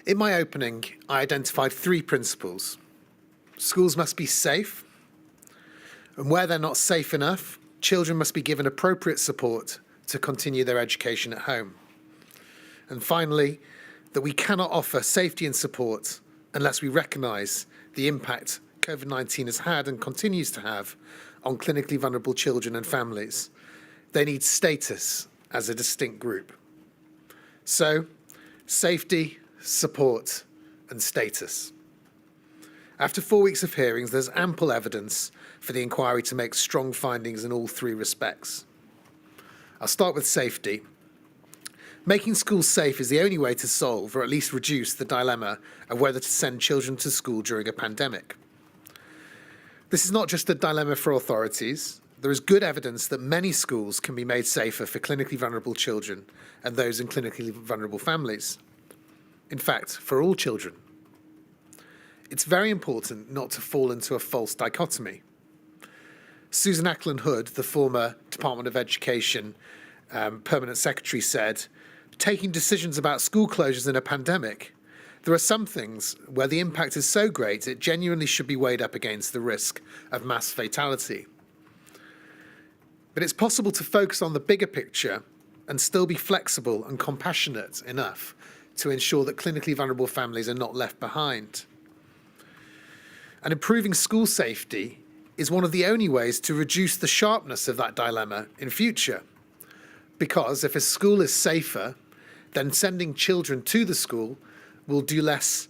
In my opening, I identified 3 principles. Schools must be safe, and where they're not safe enough, children must be given appropriate support to continue their education at home. And finally, that we cannot offer safety and support unless we recognise the impact COVID-19 has had and continues to have on clinically vulnerable children and families. They need status as a distinct group. So, safety, support, and status. After 4 weeks of hearings, there's ample evidence for the inquiry to make strong findings in all 3 respects. I'll start with safety. Making schools safe is the only way to solve, or at least reduce, the dilemma of whether to send children to school during a pandemic. This is not just a dilemma for authorities. There is good evidence that many schools can be made safer for clinically vulnerable children and those in clinically vulnerable families. In fact, for all children. It's very important not to fall into a false dichotomy. Susan Ackland-Hood, the former Department of Education Permanent Secretary, said, "Taking decisions about school closures in a pandemic, there are some things where the impact is so great it genuinely should be weighed up against the risk of mass fatality." But it's possible to focus on the bigger picture and still be flexible and compassionate enough to ensure that clinically vulnerable families are not left behind. And improving school safety is one of the only ways to reduce the sharpness of that dilemma in future. Because if a school is safer, then sending children to the school will do less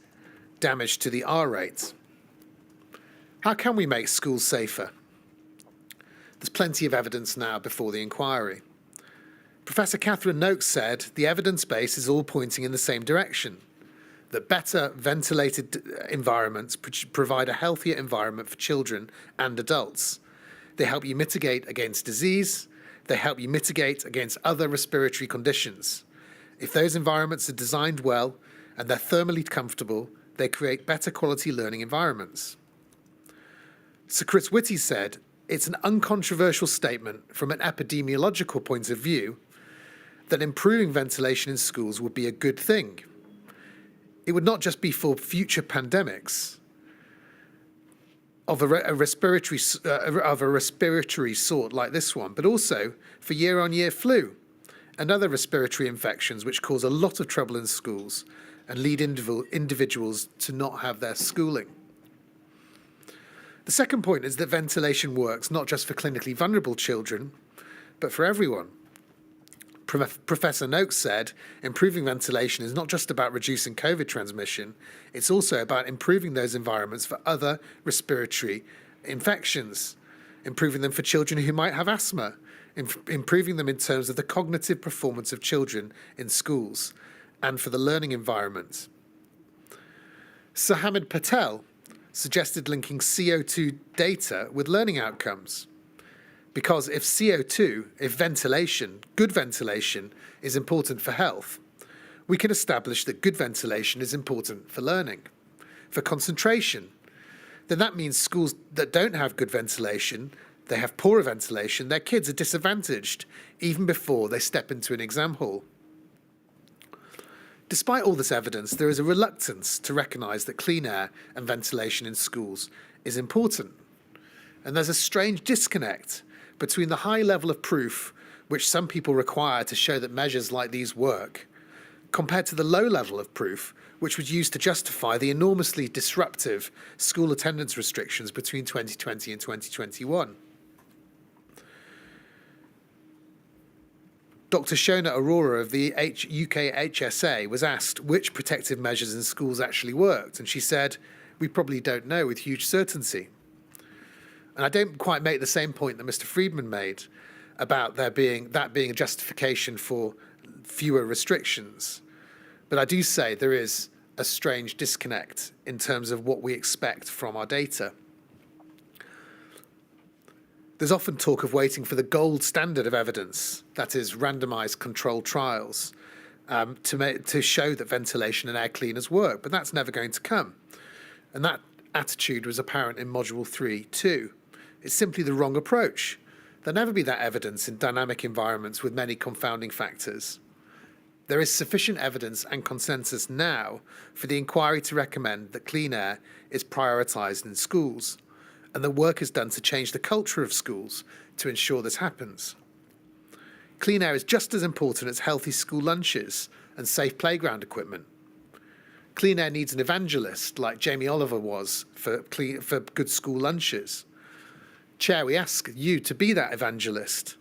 damage to the R rate. How can we make schools safer? There's plenty of evidence now before the inquiry. Professor Catherine Noakes said the evidence base is all pointing in the same direction, that better ventilated environments provide a healthier environment for children and adults. They help you mitigate against disease. They help you mitigate against other respiratory conditions. If those environments are designed well and they're thermally comfortable, they create better quality learning environments. Sir Chris Whitty said, "It's an uncontroversial statement from an epidemiological point of view that improving ventilation in schools would be a good thing. It would not just be for future pandemics of a respiratory sort like this one, but also for year-on-year flu and other respiratory infections which cause a lot of trouble in schools and lead individuals to not have their schooling." The second point is that ventilation works not just for clinically vulnerable children, but for everyone. Professor Noakes said, improving ventilation is not just about reducing COVID transmission, it's also about improving those environments for other respiratory infections, improving them for children who might have asthma, improving them in terms of the cognitive performance of children in schools, and for the learning environment. Sir Hamid Patel suggested linking CO2 data with learning outcomes. Because if ventilation, good ventilation, is important for health, we can establish that good ventilation is important for learning, for concentration. Then that means schools that don't have good ventilation, they have poorer ventilation, their kids are disadvantaged even before they step into an exam hall. Despite all this evidence, there is a reluctance to recognise that clean air and ventilation in schools is important. And there's a strange disconnect between the high level of proof which some people require to show that measures like these work, compared to the low level of proof which was used to justify the enormously disruptive school attendance restrictions between 2020 and 2021. Dr. Shona Arora of the UK HSA was asked which protective measures in schools actually worked, and she said, "We probably don't know with huge certainty." And I don't quite make the same point that Mr. Friedman made about that being a justification for fewer restrictions. But I do say there is a strange disconnect in terms of what we expect from our data. There's often talk of waiting for the gold standard of evidence, that is, randomised controlled trials, to show that ventilation and air cleaners work, but that's never going to come. And that attitude was apparent in Module 3 too. It's simply the wrong approach. There'll never be that evidence in dynamic environments with many confounding factors. There is sufficient evidence and consensus now for the inquiry to recommend that clean air is prioritised in schools, and that work is done to change the culture of schools to ensure this happens. Clean air is just as important as healthy school lunches and safe playground equipment. Clean air needs an evangelist like Jamie Oliver was for good school lunches. Chair, we ask you to be that evangelist.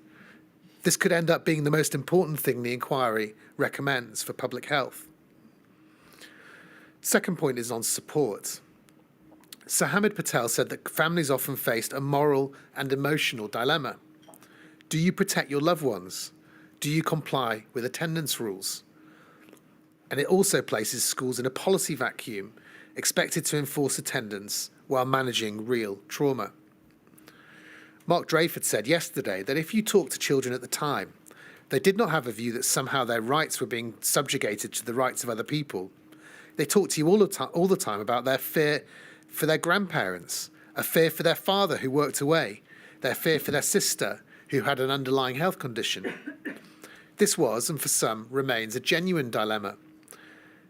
This could end up being the most important thing the inquiry recommends for public health. Second point is on support. Sir Hamid Patel said that families often faced a moral and emotional dilemma. Do you protect your loved ones? Do you comply with attendance rules? And it also places schools in a policy vacuum, expected to enforce attendance while managing real trauma. Mark Drayford said yesterday that if you talk to children at the time, they did not have a view that somehow their rights were being subjugated to the rights of other people. They talked to you all the time about their fear for their grandparents, a fear for their father who worked away, their fear for their sister who had an underlying health condition. This was, and for some, remains a genuine dilemma.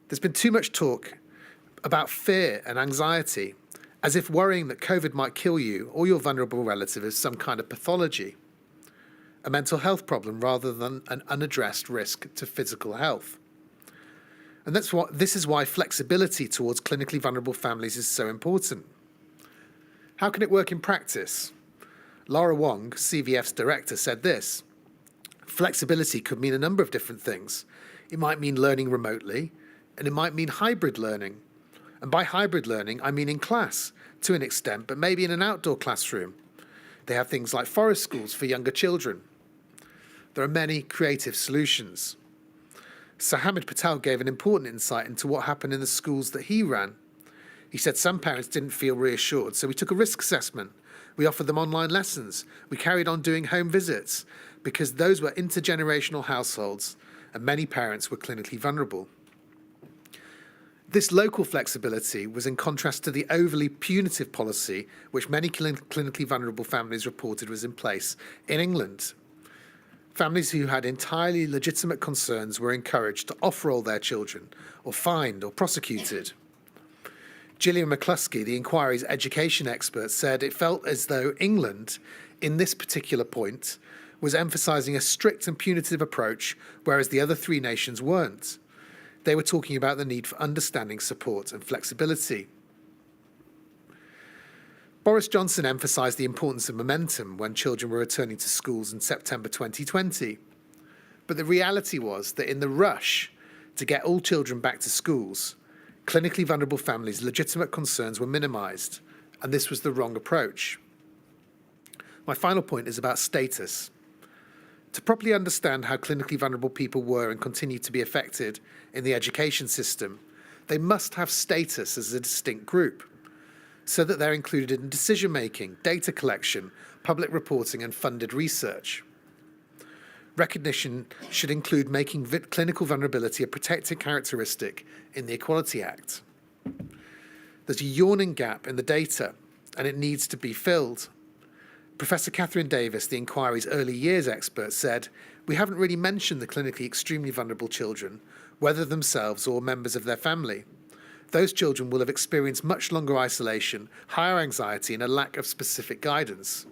There's been too much talk about fear and anxiety, as if worrying that COVID might kill you or your vulnerable relative is some kind of pathology, a mental health problem rather than an unaddressed risk to physical health. And this is why flexibility towards clinically vulnerable families is so important. How can it work in practice? Laura Wong, CVF's director, said this: flexibility could mean a number of different things. It might mean learning remotely, and it might mean hybrid learning. And by hybrid learning, I mean in class, to an extent, but maybe in an outdoor classroom. They have things like forest schools for younger children. There are many creative solutions. Sir Hamid Patel gave an important insight into what happened in the schools that he ran. He said some parents didn't feel reassured, so we took a risk assessment. We offered them online lessons. We carried on doing home visits, because those were intergenerational households, and many parents were clinically vulnerable. This local flexibility was in contrast to the overly punitive policy which many clinically vulnerable families reported was in place in England. Families who had entirely legitimate concerns were encouraged to off-roll their children, or fined or prosecuted. Gillian McCluskey, the inquiry's education expert, said it felt as though England, in this particular point, was emphasising a strict and punitive approach, whereas the other three nations weren't. They were talking about the need for understanding, support and flexibility. Boris Johnson emphasised the importance of momentum when children were returning to schools in September 2020. But the reality was that in the rush to get all children back to schools, clinically vulnerable families' legitimate concerns were minimised, and this was the wrong approach. My final point is about status. To properly understand how clinically vulnerable people were and continue to be affected in the education system, they must have status as a distinct group, so that they're included in decision-making, data collection, public reporting and funded research. Recognition should include making clinical vulnerability a protected characteristic in the Equality Act. There's a yawning gap in the data, and it needs to be filled. Professor Catherine Davis, the inquiry's early years expert, said, "We haven't really mentioned the clinically extremely vulnerable children, whether themselves or members of their family. Those children will have experienced much longer isolation, higher anxiety, and a lack of specific guidance.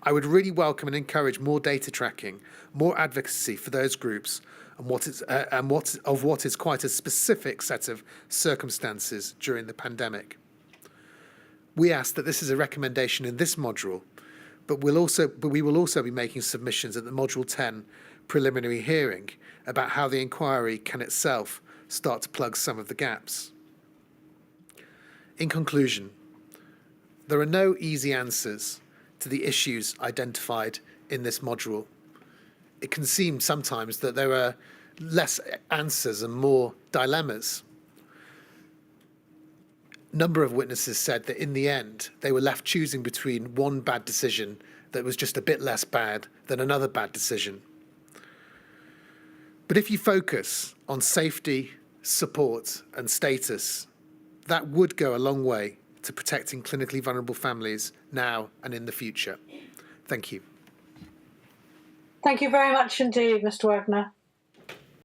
I would really welcome and encourage more data tracking, more advocacy for those groups, and what is quite a specific set of circumstances during the pandemic." We ask that this is a recommendation in this module, but we will also be making submissions at the Module 10 preliminary hearing about how the inquiry can itself start to plug some of the gaps. In conclusion, there are no easy answers to the issues identified in this module. It can seem sometimes that there are less answers and more dilemmas. Number of witnesses said that in the end, they were left choosing between one bad decision that was just a bit less bad than another bad decision. But if you focus on safety, support and status, that would go a long way to protecting clinically vulnerable families now and in the future. Thank you. Thank you very much indeed, Mr. Wagner.